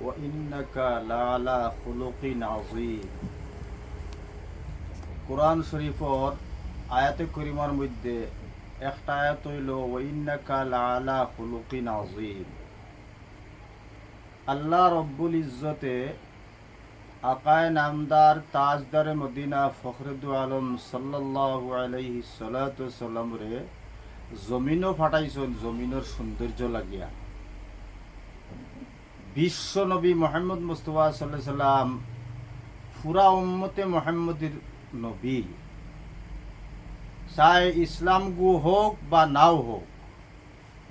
ওয়াইন্নাকা লাআলা খুলুকিন আযীম। কুরআন শরীফর আয়াতে করিমার মধ্যে একটা আয়াত হইল ওয়াইন্নাকা লাআলা খুলুকিন আযীম। আল্লাহ রব্বুল ইজ্জতে আকায় নামদার তাজদারে মদিনা ফখরুদ্দু আলম সাল্লাল্লাহু আলাইহি সাল্লাতু সাল্লাম রে জমিনও ফাটাইছেন জমিনের সৌন্দর্য লাগিয়া। বিশ্ব নবী মোহাম্মদ মুস্তাফা সাল্লাল্লাহু আলাইহি সাল্লাম পুরা উম্মতে মোহাম্মদের নবী, চাই ইসলাম গু হোক বা নাও হোক,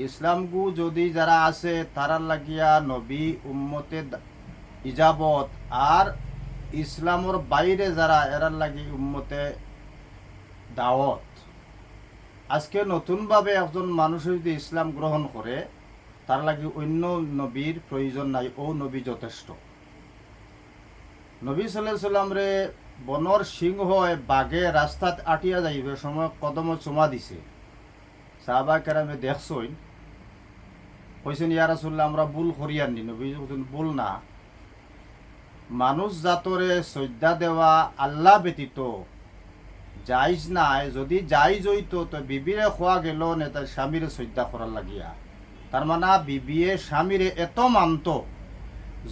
ইসলাম গু যদি যারা আছে তারার লাগিয়া নবী উম্মতে ইজাবত, আর ইসলামর বাইরে যারা এরার লাগি উম্মতে দাওয়াত। আজকে নতুনভাবে একজন মানুষ যদি ইসলাম গ্রহণ করে তার লাগি অন্য নবীর প্রয়োজন নাই, ও নবী যথেষ্ট। নবী সাল্লাল্লাহু আলাইহি সাল্লাম রে বনর সিংহ বাঘে রাস্তাত আটিয়া যাইবে সময় কদম চুমা দিছে। সাহাবা কেরামে দেখছইন, কইছেন ইয়া রাসূলুল্লাহ আমরা ভুল করি আননি। নবী ভুল না, মানুষ জাতরে শ্রদ্ধা দেওয়া আল্লাহ ব্যতীত জাইজ নাই। যদি জাইজ হইতো তো বিবিরে খোয়া গেল না তার স্বামীরে শ্রদ্ধা করার লাগিয়া। তার মানে বিবিয়ে স্বামীরে এত মানত,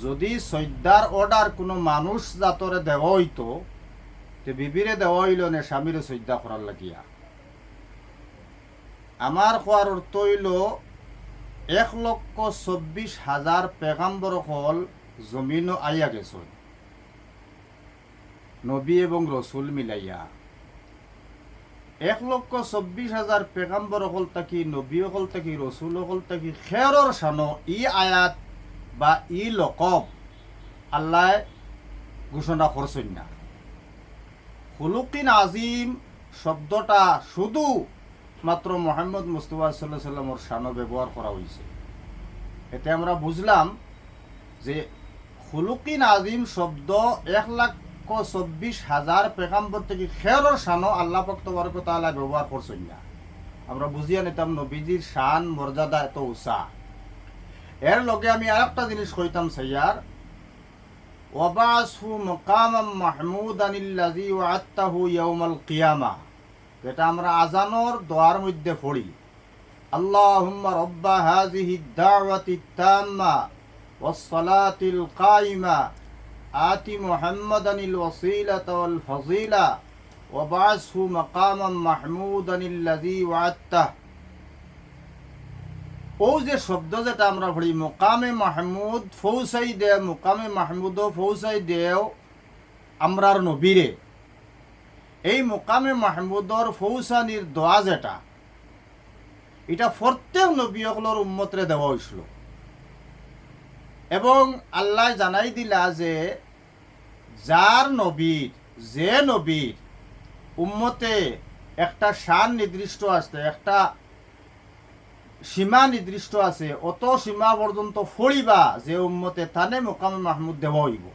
যদি শ্রদ্ধার অর্ডার কোনো মানুষ জাতরে দেওয়া হইতো তো বিবিরে দেওয়া হইল না স্বামীরে শ্রদ্ধা করার লাগিয়া। আমার খোয়ার অর্থ হইল 1,24,000 পেগাম্বর হল জমিনও আইয়া গেছে নবী এবং রসুল মিলাইয়া। 1,24,000 পেগাম্বর হল থাকি, নবী হল থাকি, রসুল হল থাকি খেরর শানো ই আয়াত বা ই লকব আল্লাহ ঘোষণা করছেন না। খুলুকিন আজিম শব্দটা শুধু মাত্র মোহাম্মদ মুস্তাফা সাল্লাল্লাহু আলাইহি সাল্লামের শানো ব্যবহার করা হয়েছে। এতে আমরা বুঝলাম যে খুলুকিন আজিম শব্দ 1,24,000 পেগাম্বর থেকে খেরর শানো আল্লাহ পাক তাবারক ওয়া তাআলা ব্যবহার করছেন না। আমরা বুঝিয়া নিতাম নবীজির শান মর্যাদা এত উঁচা। এর লগে আমি আরেকটা জিনিস কইতাম সাইয়ার, ওয়াবাসহু মাকামাম মাহমুদানিল্লাযী ওয়া'আদতাহু ইয়াউমাল কিয়ামা, যেটা আমরা আজানোর দোয়ার মধ্যে পড়ি, আল্লাহুম্মা রাব্বা হাযিহিদ দাওয়াতিত তাম্মা ওয়াস সালাতিল কায়িমা আতি মুহাম্মাদানিল ওয়াসিলাতা ওয়াল ফাযিলা ওয়াবাসহু মাকামাম মাহমুদানিল্লাযী ওয়া'আদতাহু। ও যে শব্দ যেটা আমরা পড়ি মুকামে মাহমুদ ফৌসাই দে, মুকামে মাহমুদ ফৌসাই দেও আমরার নবীরে, এই মুকামে মাহমুদর ফৌসানির দোয়া যেটা, এটা প্রত্যেক নবীসকলের উম্মতরে দেওয়া হয়েছিল। এবং আল্লাহ জানাই দিলা যে যার নবীর, যে নবীর উম্মতে একটা শান নির্দিষ্ট আছে, একটা সীমা নির্দিষ্ট আছে, অত সীমা পর্যন্ত ফড়িবা যে উম্মতে তানে মুকামে মাহমুদ দেওয়া হইব।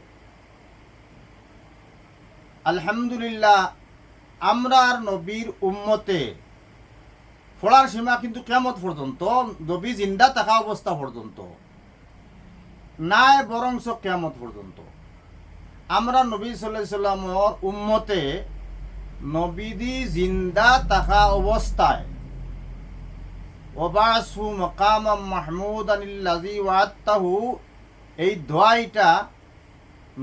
আলহামদুলিল্লাহ আমরার নবীর উম্মতে ফড়ার সীমা কিন্তু কিয়ামত পর্যন্ত, নবী জিন্দা থাকা অবস্থা পর্যন্ত নাই, বরংস কিয়ামত পর্যন্ত আমরা নবী সাল্লাল্লাহু আলাইহি সাল্লামের উম্মতে নবীদি জিন্দা থাকা অবস্থায় ওয়াবাসহু মাকামাম মাহমুদানিল্লাযী ওয়া'আদতাহু, এই দোয়াইটা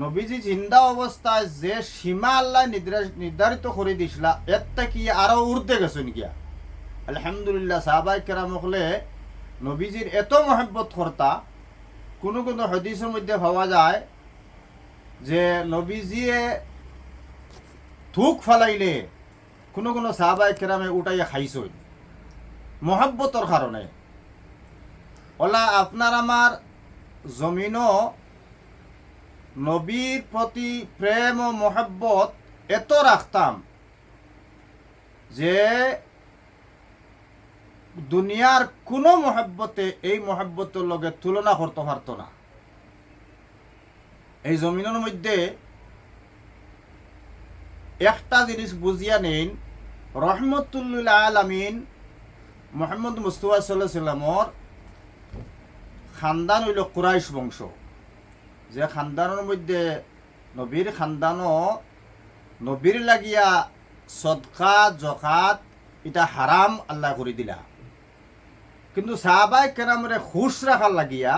নবীজি জিন্দা অবস্থায় যে সীমা আল্লাহ নির্ধারিত করে দিছিলা এর থেকে আরো ঊর্ধ্বে গেছেন গিয়া। আলহামদুলিল্লাহ সাহাবায়ে কেরাম হলে নবীজির এত মহব্বত করতা, কোনো কোনো হাদিসের মধ্যে পাওয়া যায় যে নবীজিয়ে থুক ফালাইলে কোনো কোনো সাহাবায়ে কেরামে উঠাইয়া খাইছই মহব্বতর কারণে। ওলা আপনার আমার জমিনও নবীর প্রতি প্রেম ও মহব্বত এত রাখতাম যে দুনিয়ার কোনো মহব্বতে এই মহব্বতের লগে তুলনা করতে পারত না। এই জমিনের মধ্যে একটা জিনিস বুঝিয়া নেন, রহমতুল্লিল আলামিন মুহাম্মদ মুস্তাফা সাল্লাল্লাহু আলাইহি সাল্লামর খানদান হইল কুরাইশ বংশ, যে খানদানের মধ্যে নবীর খানদানও নবীর লাগিয়া সদকা জকাত এটা হারাম আল্লাহ করে দিলা। কিন্তু সাহাবাই কেরামরে খুশ রাখার লাগিয়া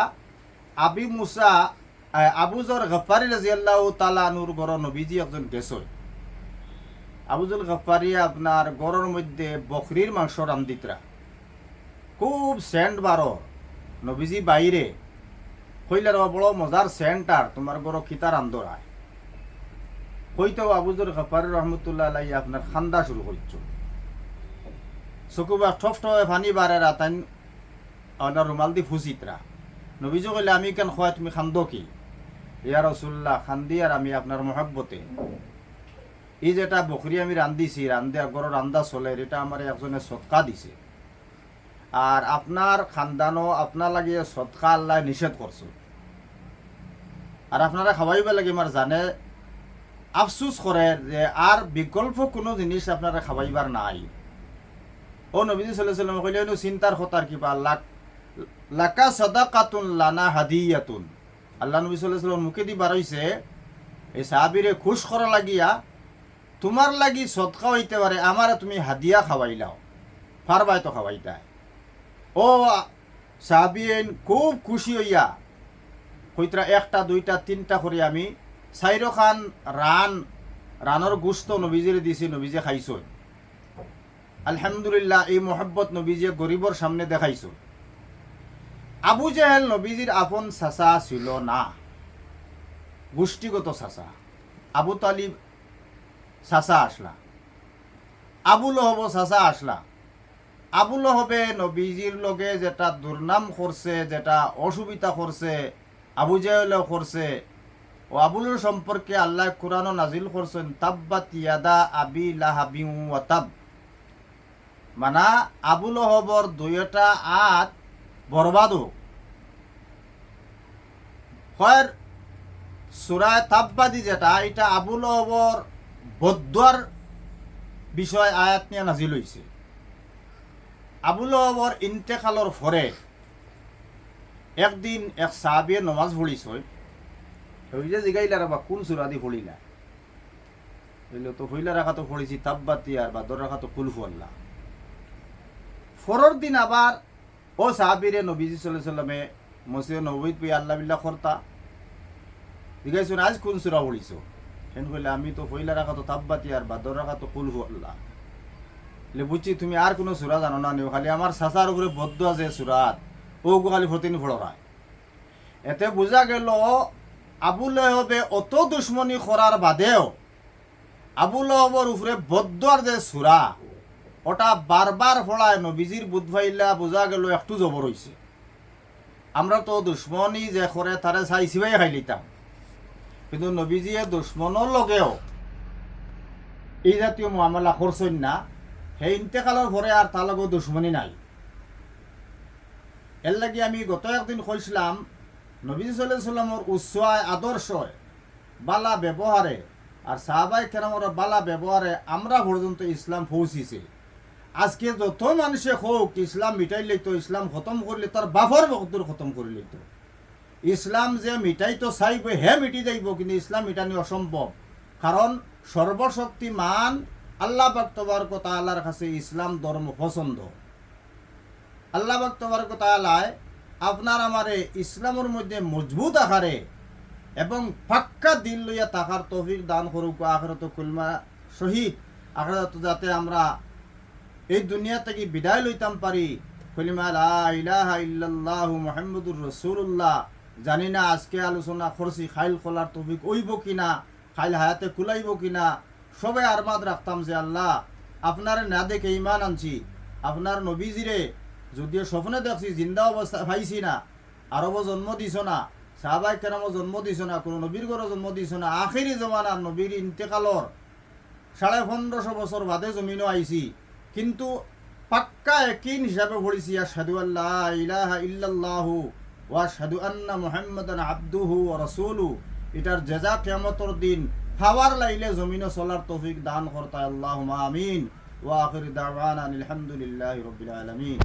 আবুজর গফারি রাদিয়াল্লাহু তাআলা আনহুর ঘর নবীজি একজন গেছই। আবুজর গফারি আপনার ঘরের মধ্যে বকরির মাংস রান্দিতরা, খুব সেন্ট বারো। নবীজি বাইরে কইলার বড় মজার সেন্টার তোমার ঘর খিতা রান্ধরায় কইতেও আবুজর গফারি রহমতুল্লাহ আলাইহি আপনার খান্দা শুরু করছ। চকুবা ঠপ ঠপে ফানি বারেরা তাই আপনার রুমাল দি ফুসিতরা। নবীজি কইলে আমি কেন খোয়া তুমি খান্দ কি? ইয়া রাসূলুল্লাহ, খান্দি আর আমি আপনার মহব্বতে এই যেটা বকরি আমি রান্দিছি, রান্ধে গরো রান্দা চলে, এটা আমার একজনে সৎকা দিছে, আর আপনার খানদানো আপনার লাগিয়ে সৎকা আল্লাহ নিষেধ করছে, আর আপনারা খাওয়াইবা লাগে আমার জানে আফসুস করে যে আর বিকল্প কোনো জিনিস আপনারা খাওয়াইবার নাই। ও নবীজি সাল্লাল্লাহু আলাইহি ওয়াসাল্লাম কইলেন চিন্তার কথার কিবা লাকা সাদাকাতুন লানা হাদিয়াতুন। আল্লাহ নবী সাল্লাল্লাহু আলাইহি ওয়াসাল্লাম মুখে দি বাড়াইছে এই সাহাবীরে খুশ করা লাগিয়া তোমার লাগি সদকা হইতে পারে, আমারে তুমি হাদিয়া খাওয়াইলাও, ফারবাই তো খাওয়াইতা। ও সাহাবীন খুব খুশি হইয়া কইতরা একটা দুইটা তিনটা করে আমি 4 খান রানর গুস্ত নবীজিরে দিছি, নবীজি খাইছো। আলহামদুলিল্লাহ, এই মোহাব্বত নবীজি গরিবর সামনে দেখাইছো। আবু জেহেল নবীজির আপন চাচা ছিল না, গোষ্ঠীগত চাচা। আবু তালিব চাচা আসলা, আবু লহব চাচা আসলা। আবু লহবে নবীজির লগে যেটা দুর্নাম করছে, যেটা অসুবিধা করছে, আবু জেহেলও করছে। ও আবুলের সম্পর্কে আল্লাহ কুরআনও নাজিল করছেন, তাব্বাত ইয়াদা আবি লাহাবিন ওয়া তাব। মানা আবু লহবর দুইটা আত বরবাদ হোক। হয় সূরা তাব্বাদি যেটা, এটা আবু লহবর বদুয়ার বিষয় আয়াত নিয়ে নাজিল হয়েছে। আবু লহবর ইন্তেকালর পরে একদিন এক সাহাবিয়ে নমাজ পড়িছ, ওই যে জিগাইলা বা কোন সূরা দি পড়িলা, বললো তো হইলা রাখা তো পড়েছি তাব্বাতি আর বাদর রাখা তো কুলহু আল্লাহ। পরের দিন আবার ও সাহাবীরে নবীজি সাল্লাল্লাহু আলাইহি ওয়াসাল্লামে মসজিদে নববীত পই আল্লাহ বিল্লাহ করতা, জিগাইছো আজ কোন সূরা পড়িছো? সেন কইলে আমি তো হইলা রাখা তো তাব্বাতি আর বাদর রাখা তো কুলহু আল্লাহ। বুঝছি তুমি আর কোনো সূরা জানো না, নিও খালি আমার চাচার উপরে বদ্ধ আছে সূরাত, ও খালি ফতিন ফড়ায়। এতে বোঝা গেল আবু লহবে অত দুশ্মনী করার বাদেও আবু লহবর উপরে বদ্দার যে সূরা ওটা বারবার ফড়ায় নবীজির বুধ ভাইলা বোঝা গেল একটু জবর হইছে। আমরা তো দুশ্মনী যে করে তারে চাইছিবাই খাই লিতাম, কিন্তু নবীজিয়ে দুশ্মনের লগেও এই জাতীয় মামলা করছেন না। সেই ইন্তেকালের পরে আর তার লগে দুশ্মনী নাই। এর লাগি আমি গত একদিন কইছিলাম নবীজি সাল্লাল্লাহু আলাইহি ওয়াসাল্লামর উসওয়ায়ে আদর্শ বালা ব্যবহারে আর সাহাবায়ে কেরামর বালা ব্যবহারে আমরা পর্যন্ত ইসলাম পৌঁছিছে। আজকে যত মানুষে হোক ইসলাম মিটাই লইতো, ইসলাম খতম করলে তার বাফর বকদুর খতম করে লইতো। ইসলাম যে মিটাই তো চাইব হে মিটি যাইব, কিন্তু ইসলাম মিটানি অসম্ভব। কারণ সর্বশক্তিমান আল্লাহ পাক তাবারক ওয়া তাআলার কাছে ইসলাম ধর্ম পছন্দ। আল্লাহ পাক তাবারক ওয়া তাআলায় আপনার আমারে ইসলামের মধ্যে মজবুত আকারে এবং পাক্কা দিল লইয়া থাকার তৌফিক দান করুক। আখিরাত কুলমা শহীদ, আখিরাত যাতে আমরা এই দুনিয়া থেকে বিদায় লইতাম পারি কলিমা লা ইলাহা ইল্লাল্লাহু মুহাম্মাদুর রাসূলুল্লাহ। জানি না আজকে আলোচনা করছি খাইল খোলার তৌফিক হইব কিনা, খাইল হায়াতে কুলাইব কিনা। সবাই আরমাদ রাখতাম যে আল্লাহ আপনার না দেখে ইমান আনছি, আপনার নবীজিরে যদিও স্বপ্নে দেখছি জিন্দা অবস্থা পাইছি না, আরবও জন্ম দিছ না, সাহাবায়ে কেরামও জন্ম দিছ না, কোনো নবীর ঘরও জন্ম দিছ না। আখিরি জমানার নবীর ইন্তেকালর 1550 বছর বাদে জমিনও আইছি, কিন্তু পাক্কা একিন হিসাবে পড়েছি আশহাদু আল্লা ইলাহা ইল্লাল্লাহু ওয়া আশহাদু আন্না মুহাম্মাদান আবদুহু ওয়া রাসূলুহু। এটার জাযা কিয়ামতের দিন হাওয়ার লাইলে জমিনে চলার তৌফিক দান করতা আল্লাহুম্মা আমিন। ওয়া আখির দাওয়ানা আলহামদুলিল্লাহি রাব্বিল আলামিন।